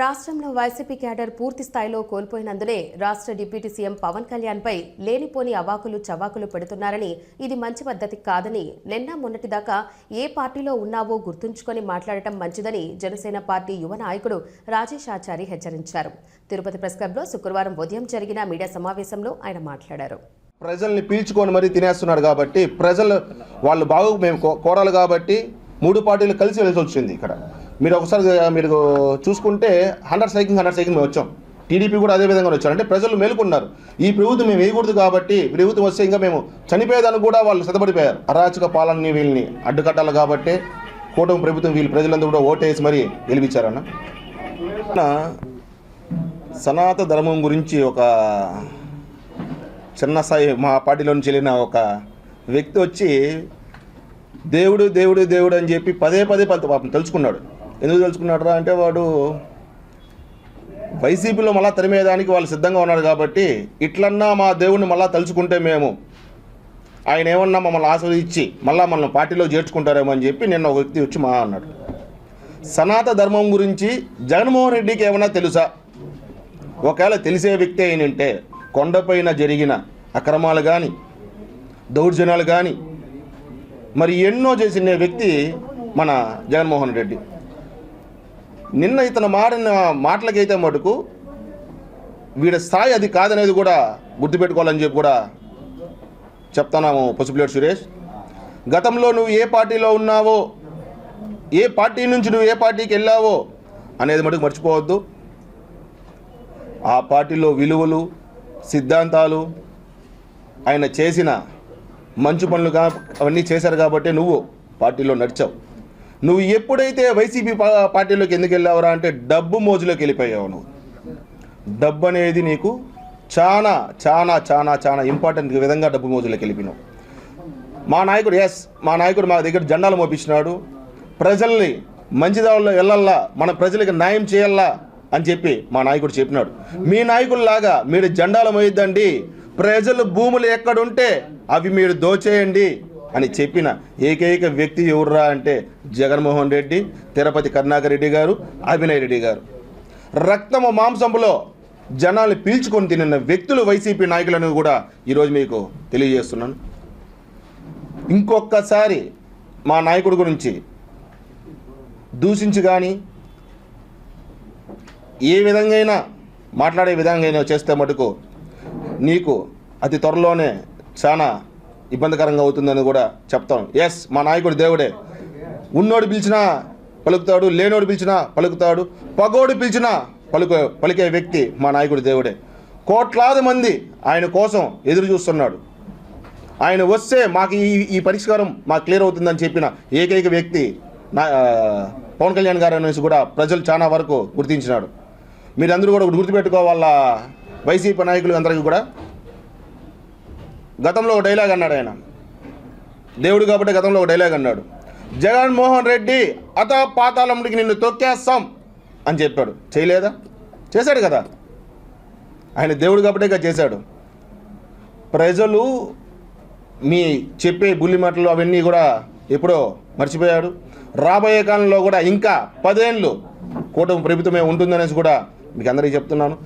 రాష్ట్రంలో YCP cadre పూర్తి స్థాయిలో కోల్పోయినందునే రాష్ట్ర డిప్యూటీ సీఎం పవన్ కళ్యాణ్పై లేనిపోని అవాకులు చవాకులు పెడుతున్నారని, ఇది మంచి పద్ధతి కాదని, నిన్న మొన్నటిదాకా ఏ పార్టీలో ఉన్నావో గుర్తుంచుకొని మాట్లాడటం మంచిదని జనసేన పార్టీ యువ నాయకుడు రాజేష్ ఆచారి హెచ్చరించారు. తిరుపతి ప్రెస్ క్లబ్లో శుక్రవారం ఉదయం జరిగిన మీడియా సమావేశంలో ఆయన మాట్లాడారు. ప్రజల్ని పీల్చుకొని మరీ తినేస్తున్నారు కాబట్టి ప్రజలు వాళ్ళు బాగు మేము కోరాలి కాబట్టి మూడు పార్టీలు కలిసి వెళ్ళి వచ్చింది. ఇక్కడ మీరు ఒకసారి మీరు చూసుకుంటే 100 సైకింగ్ మేము వచ్చాం. టీడీపీ కూడా అదే విధంగా వచ్చారు. అంటే ప్రజలు మేలుకున్నారు. ఈ ప్రభుత్వం మేము వేయకూడదు కాబట్టి ప్రభుత్వం వస్తే ఇంకా మేము చనిపోయేదానికి కూడా వాళ్ళు సిద్ధపడిపోయారు. అరాచక పాలనని వీళ్ళని అడ్డుకట్టాలి కాబట్టి కూటమి ప్రభుత్వం వీళ్ళు ప్రజలందరూ కూడా ఓటేసి మరీ గెలిపించారన్న. సనాతన ధర్మం గురించి ఒక చిన్న స్థాయి మా పార్టీలో నుంచి వెళ్ళిన ఒక వ్యక్తి వచ్చి దేవుడు దేవుడు దేవుడు అని చెప్పి పదే పాపం తెలుసుకున్నాడు. ఎందుకు తెలుసుకున్నాడు అంటే వాడు వైసీపీలో మళ్ళా తరిమేదానికి వాళ్ళు సిద్ధంగా ఉన్నారు కాబట్టి ఇట్లన్నా మా దేవుడిని మళ్ళా తలుచుకుంటే మేము ఆయన ఏమన్నా మమ్మల్ని ఆస్వాదించి మళ్ళీ మనల్ని పార్టీలో చేర్చుకుంటారేమో అని చెప్పి నిన్న ఒక వ్యక్తి వచ్చి అన్నాడు. సనాతన ధర్మం గురించి జగన్మోహన్ రెడ్డికి ఏమన్నా తెలుసా? ఒకవేళ తెలిసే వ్యక్తి అయినంటే కొండపైన జరిగిన అక్రమాలు కానీ దౌర్జన్యాలు కానీ మరి ఎన్నో చేసిన వ్యక్తి మన జగన్మోహన్ రెడ్డి. నిన్న ఇతను మారిన మాటలకైతే మటుకు వీడి స్థాయి అది కాదనేది కూడా గుర్తుపెట్టుకోవాలని చెప్పి కూడా చెప్తున్నాము. పసుపులేటి సురేష్, గతంలో నువ్వు ఏ పార్టీలో ఉన్నావో, ఏ పార్టీ నుంచి నువ్వు ఏ పార్టీకి వెళ్ళావో అనేది మటుకు మర్చిపోవద్దు. ఆ పార్టీలో విలువలు సిద్ధాంతాలు ఆయన చేసిన మంచి పనులు అవన్నీ చేశారు కాబట్టి నువ్వు పార్టీలో నడిచావు. నువ్వు ఎప్పుడైతే వైసీపీ పార్టీలోకి ఎందుకు వెళ్ళావురా అంటే డబ్బు మోజులోకి వెళ్ళిపోయావు. నువ్వు డబ్బు అనేది నీకు చాలా చాలా చాలా చాలా ఇంపార్టెంట్ విధంగా డబ్బు మోజులోకి వెళ్ళిపోయినావు. మా నాయకుడు మా దగ్గర జెండాలు మోపించినాడు. ప్రజల్ని మంచిదారుల్లో వెళ్ళల్లా, మన ప్రజలకు న్యాయం చేయాలా అని చెప్పి మా నాయకుడు చెప్పినాడు. మీ నాయకుల్లాగా మీరు జెండాలు మోయొద్దండి, ప్రజలు భూములు ఎక్కడుంటే అవి మీరు దోచేయండి అని చెప్పిన ఏకైక వ్యక్తి ఎవర్రా అంటే జగన్మోహన్ రెడ్డి, తిరుపతి కరుణాకర్ రెడ్డి గారు, అభినయ్ రెడ్డి గారు. రక్తము మాంసంలో జనాల్ని పీల్చుకొని తిన్న వ్యక్తులు వైసీపీ నాయకులను కూడా ఈరోజు మీకు తెలియజేస్తున్నాను. ఇంకొకసారి మా నాయకుడి గురించి దూషించి కానీ ఏ విధంగా మాట్లాడే విధంగా చేస్తే మటుకు నీకు అతి త్వరలోనే చాలా ఇబ్బందికరంగా అవుతుందని కూడా చెప్తాను. మా నాయకుడు దేవుడే. ఉన్నోడు పిలిచినా పలుకుతాడు, లేనోడు పిలిచినా పలుకుతాడు, పగోడు పిలిచినా పలికే వ్యక్తి మా నాయకుడు దేవుడే. కోట్లాది మంది ఆయన కోసం ఎదురు చూస్తున్నాడు. ఆయన వస్తే మాకు ఈ పరిష్కారం మాకు క్లియర్ అవుతుందని చెప్పిన ఏకైక వ్యక్తి పవన్ కళ్యాణ్ గారు అనేసి కూడా ప్రజలు చాలా వరకు గుర్తించినాడు. మీరందరూ కూడా గుర్తుపెట్టుకోవాల. వైసీపీ నాయకులు అందరికీ కూడా గతంలో ఒక డైలాగ్ అన్నాడు. ఆయన దేవుడు కాబట్టి గతంలో ఒక డైలాగ్ అన్నాడు, జగన్మోహన్ రెడ్డి పాతాళంలోకి నిన్ను తొక్కేస్తాం అని చెప్పాడు. చేయలేదా? చేశాడు కదా. ఆయన దేవుడు కాబట్టే చేశాడు. ప్రజలు మీ చెప్పే బుల్లి మాటలు అవన్నీ కూడా ఎప్పుడో మర్చిపోయాడు. రాబోయే కాలంలో కూడా ఇంకా 10 ఏళ్ళు కూటమి ప్రభుత్వమే ఉంటుందనేసి కూడా మీకు అందరికీ చెప్తున్నాను.